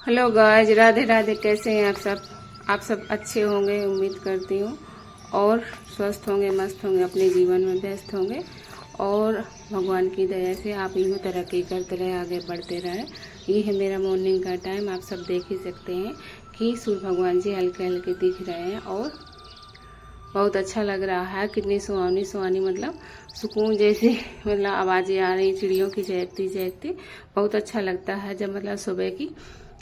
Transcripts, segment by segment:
Hello guys, Radhe Radhe. कैसे हैं आप सब अच्छे होंगे उम्मीद करती हूँ। और स्वस्थ होंगे, मस्त होंगे, अपने जीवन में व्यस्त होंगे। और भगवान की दया से आप यूँ तरक्की करते रहे, आगे बढ़ते रहे। ये है मेरा मॉर्निंग का टाइम। आप सब देख ही सकते हैं कि सूर्य भगवान जी हल्के हल्के दिख रहे हैं और बहुत अच्छा लग रहा है। कितनी सुहावनी सुहावनी, मतलब सुकून जैसी मतलब आवाज़ें आ रही चिड़ियों की चहकती चहकती। बहुत अच्छा लगता है जब मतलब सुबह की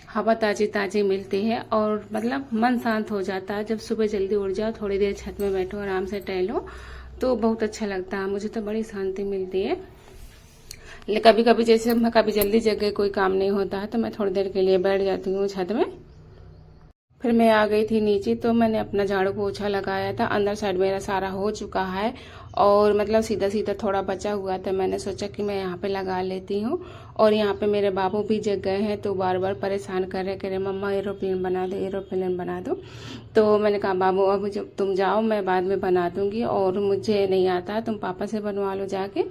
हवा ताज़ी ताज़ी मिलती है और मतलब मन शांत हो जाता है। जब सुबह जल्दी उठ जाओ, थोड़ी देर छत में बैठो, आराम से टहलो, तो बहुत अच्छा लगता है। मुझे तो बड़ी शांति मिलती है। लेकिन कभी कभी जैसे मैं कभी जल्दी जग गई, कोई काम नहीं होता है, तो मैं थोड़ी देर के लिए बैठ जाती हूँ छत में। फिर मैं आ गई थी नीचे, तो मैंने अपना झाड़ू पोछा लगाया था। अंदर साइड मेरा सारा हो चुका है और मतलब सीधा सीधा थोड़ा बचा हुआ था। मैंने सोचा कि मैं यहाँ पे लगा लेती हूँ। और यहाँ पे मेरे बाबू भी जग गए हैं, तो बार बार परेशान कर रहे, कह रहे मम्मा एरोप्लेन बना दो, एरोप्लेन बना दो। तो मैंने कहा बाबू अब जब तुम जाओ, मैं बाद में बना दूंगी, और मुझे नहीं आता, तुम पापा से बनवा लो जाके।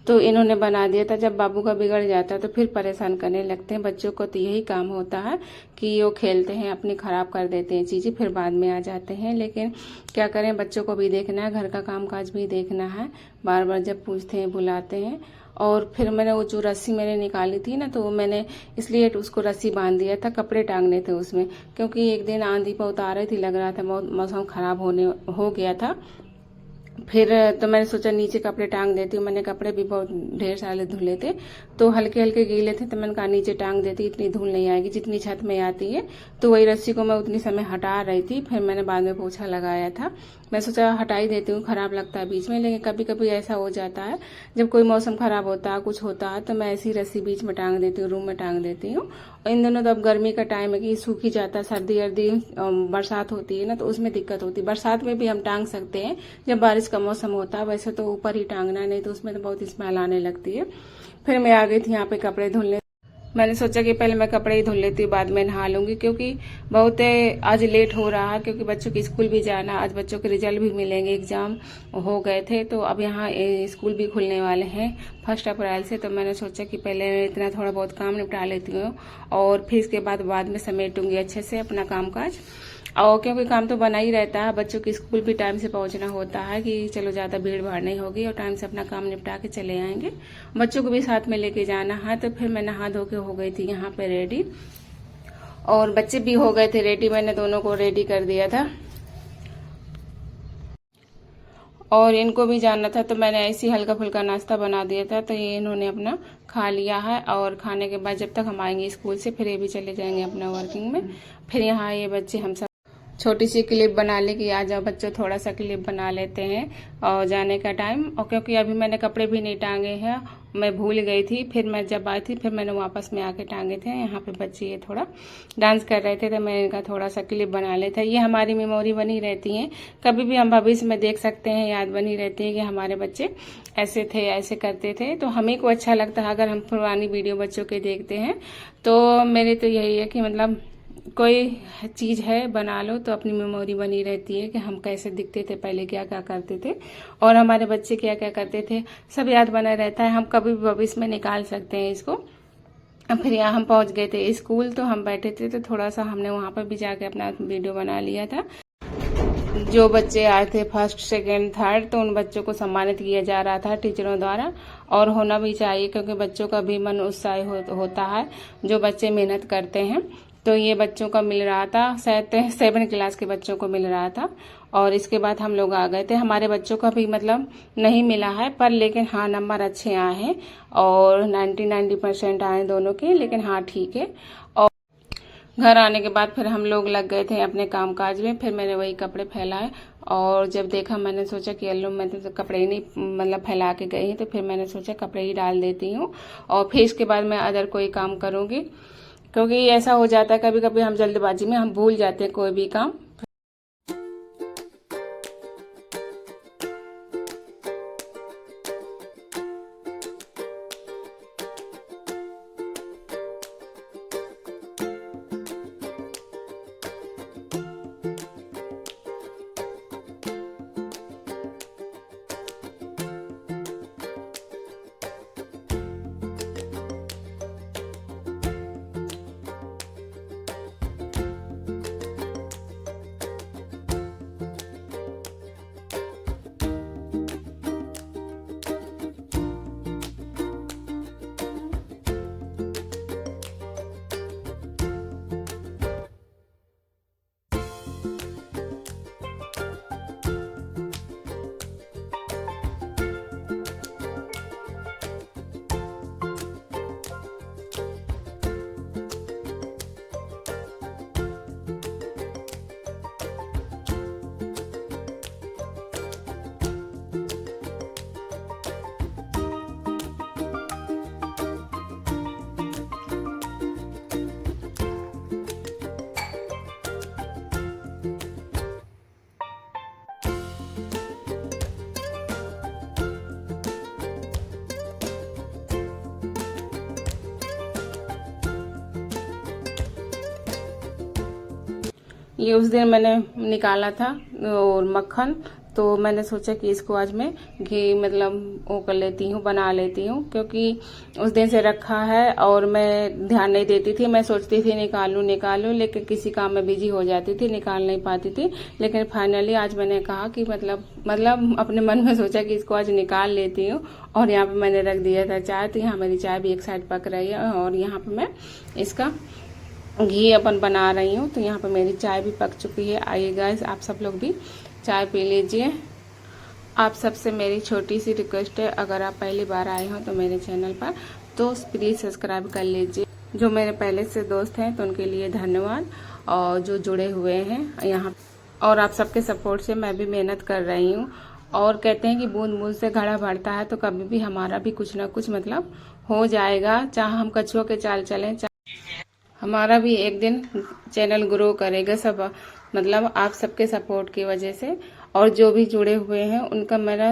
तो इन्होंने बना दिया था। जब बाबू का बिगड़ जाता है तो फिर परेशान करने लगते हैं। बच्चों को तो यही काम होता है कि वो खेलते हैं, अपनी खराब कर देते हैं चीज़ें, फिर बाद में आ जाते हैं। लेकिन क्या करें, बच्चों को भी देखना है, घर का काम काज भी देखना है। बार बार जब पूछते हैं बुलाते हैं। और फिर मैंने वो जो रस्सी मैंने निकाली थी ना, तो मैंने इसलिए उसको रस्सी बांध दिया था, कपड़े टांगने थे उसमें। क्योंकि एक दिन आंधी बहुत आ रही थी, लग रहा था मौसम खराब होने हो गया था। फिर तो मैंने सोचा नीचे कपड़े टांग देती हूँ। मैंने कपड़े भी बहुत ढेर सारे धुले थे, तो हल्के हल्के गीले थे, तो मैंने कहा नीचे टांग देती, इतनी धूल नहीं आएगी जितनी छत में आती है। तो वही रस्सी को मैं उतनी समय हटा रही थी। फिर मैंने बाद में पोछा लगाया था। मैं सोचा हटा ही देती हूँ, खराब लगता है बीच में। लेकिन कभी कभी ऐसा हो जाता है, जब कोई मौसम खराब होता है, कुछ होता है, तो मैं ऐसी रस्सी बीच में टांग देती हूँ, रूम में टांग देती हूँ। और इन दोनों तो अब गर्मी का टाइम है कि सूख ही जाता है। सर्दी अर्दी बरसात होती है ना, तो उसमें दिक्कत होती है। बरसात में भी हम टांग सकते हैं जब बारिश का मौसम होता है, वैसे तो ऊपर ही टांगना, नहीं तो उसमें तो बहुत स्मेल आने लगती है। फिर मैं आ गई थी यहाँ पे कपड़े धुलने। मैंने सोचा कि पहले मैं कपड़े ही धुल लेती हूँ, बाद में नहा लूंगी, क्योंकि बहुत आज लेट हो रहा है, क्योंकि बच्चों की स्कूल भी जाना। आज बच्चों के रिजल्ट भी मिलेंगे, एग्जाम हो गए थे, तो अब यहाँ स्कूल भी खुलने वाले हैं 1 अप्रैल से। तो मैंने सोचा कि पहले इतना थोड़ा बहुत काम निपटा लेती हूँ और फिर इसके बाद में समेटूंगी अच्छे से अपना काम काज। और क्योंकि काम तो बना ही रहता है, बच्चों की स्कूल भी टाइम से पहुंचना होता है कि चलो ज़्यादा भीड़ भाड़ नहीं होगी और टाइम से अपना काम निपटा के चले आएंगे। बच्चों को भी साथ में लेके जाना है। तो फिर मैं नहा धो के हो गई थी यहाँ पे रेडी, और बच्चे भी हो गए थे रेडी। मैंने दोनों को रेडी कर दिया था और इनको भी जाना था, तो मैंने ऐसे ही हल्का फुल्का नाश्ता बना दिया था। तो ये इन्होंने अपना खा लिया है, और खाने के बाद जब तक हम आएंगे स्कूल से, फिर ये भी चले जाएंगे अपना वर्किंग में। फिर यहाँ ये बच्चे हम सब छोटी सी क्लिप बना ली कि आ जाओ बच्चों, थोड़ा सा क्लिप बना लेते हैं और जाने का टाइम। और क्योंकि अभी मैंने कपड़े भी नहीं टांगे हैं, मैं भूल गई थी। फिर मैं जब आई थी, फिर मैंने वापस में आके टांगे थे। यहाँ पे बच्चे ये थोड़ा डांस कर रहे थे, तो मैं इनका थोड़ा सा क्लिप बना लेता। ये हमारी मेमोरी बनी रहती है, कभी भी हम भविष्य में देख सकते हैं, याद बनी रहती है कि हमारे बच्चे ऐसे थे, ऐसे करते थे। तो हमें को अच्छा लगता है अगर हम पुरानी वीडियो बच्चों के देखते हैं। तो मेरे तो यही है कि मतलब कोई चीज़ है बना लो, तो अपनी मेमोरी बनी रहती है कि हम कैसे दिखते थे पहले, क्या क्या करते थे, और हमारे बच्चे क्या क्या करते थे, सब याद बना रहता है। हम कभी भी भविष्य में निकाल सकते हैं इसको। फिर यहाँ हम पहुँच गए थे स्कूल, तो हम बैठे थे, तो थोड़ा सा हमने वहाँ पर भी जाके अपना वीडियो बना लिया था। जो बच्चे आए थे फर्स्ट सेकेंड थर्ड, तो उन बच्चों को सम्मानित किया जा रहा था टीचरों द्वारा। और होना भी चाहिए, क्योंकि बच्चों का भी मन उत्साही होता है जो बच्चे मेहनत करते हैं। तो ये बच्चों का मिल रहा था, शायद 7 क्लास के बच्चों को मिल रहा था। और इसके बाद हम लोग आ गए थे। हमारे बच्चों का भी मतलब नहीं मिला है, पर लेकिन हाँ नंबर अच्छे आए हैं, और 90% आए दोनों के। लेकिन हाँ ठीक है। घर आने के बाद फिर हम लोग लग गए थे अपने काम काज में। फिर मैंने वही कपड़े फैलाए, और जब देखा मैंने सोचा कि अल्लू मैं तो कपड़े ही नहीं मतलब फैला के गई, तो फिर मैंने सोचा कपड़े ही डाल देती हूँ, और फिर इसके बाद मैं अदर कोई काम करूँगी। क्योंकि ऐसा हो जाता है कभी कभी हम जल्दबाजी में हम भूल जाते हैं कोई भी काम। ये उस दिन मैंने निकाला था और मक्खन, तो मैंने सोचा कि इसको आज मैं घी मतलब वो कर लेती हूँ, बना लेती हूँ, क्योंकि उस दिन से रखा है और मैं ध्यान नहीं देती थी। मैं सोचती थी निकालूं, लेकिन किसी काम में बिजी हो जाती थी, निकाल नहीं पाती थी। लेकिन फाइनली आज मैंने कहा कि मतलब अपने मन में सोचा कि इसको आज निकाल लेती हूँ। और यहाँ पे मैंने रख दिया था चाय, तो यहाँ मेरी चाय भी एक साइड पक रही है और यहाँ पे मैं इसका घी अपन बना रही हूँ। तो यहाँ पे मेरी चाय भी पक चुकी है। आइए गाइस, आप सब लोग भी चाय पी लीजिए। आप सबसे मेरी छोटी सी रिक्वेस्ट है, अगर आप पहली बार आए हो तो मेरे चैनल पर तो प्लीज़ सब्सक्राइब कर लीजिए। जो मेरे पहले से दोस्त हैं तो उनके लिए धन्यवाद, और जो जुड़े हुए हैं यहाँ, और आप सबके सपोर्ट से मैं भी मेहनत कर रही हूँ। और कहते हैं कि बूंद बूंद से घड़ा भरता है, तो कभी भी हमारा भी कुछ ना कुछ मतलब हो जाएगा। चाहे हम कछुओं के चाल चलें, हमारा भी एक दिन चैनल ग्रो करेगा, सब मतलब आप सबके सपोर्ट की वजह से। और जो भी जुड़े हुए हैं उनका मेरा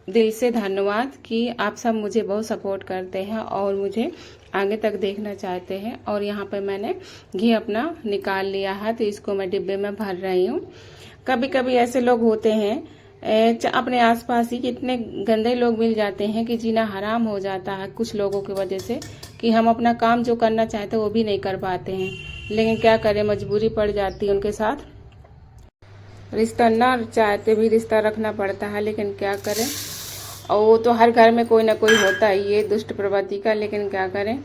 दिल से धन्यवाद कि आप सब मुझे बहुत सपोर्ट करते हैं और मुझे आगे तक देखना चाहते हैं। और यहाँ पे मैंने घी अपना निकाल लिया है, तो इसको मैं डिब्बे में भर रही हूँ। कभी कभी ऐसे लोग होते हैं अपने आसपास ही कितने गंदे लोग मिल जाते हैं कि जीना हराम हो जाता है कुछ लोगों की वजह से, कि हम अपना काम जो करना चाहते हैं वो भी नहीं कर पाते हैं। लेकिन क्या करें, मजबूरी पड़ जाती है उनके साथ। रिश्ता ना चाहते भी रिश्ता रखना पड़ता है, लेकिन क्या करें। और वो तो हर घर में कोई ना कोई होता ही है दुष्ट प्रवृत्ति का, लेकिन क्या करें।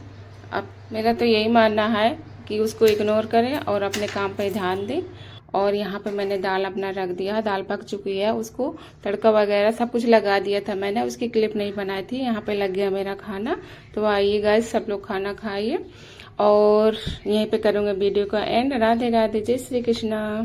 अब मेरा तो यही मानना है कि उसको इग्नोर करें और अपने काम पर ध्यान दें। और यहाँ पे मैंने दाल अपना रख दिया, दाल पक चुकी है, उसको तड़का वगैरह सब कुछ लगा दिया था मैंने, उसकी क्लिप नहीं बनाई थी। यहाँ पे लग गया मेरा खाना। तो आइए गाइस, सब लोग खाना खाइए और यहीं पे करूँगा वीडियो का एंड। राधे राधे, जय श्री कृष्णा।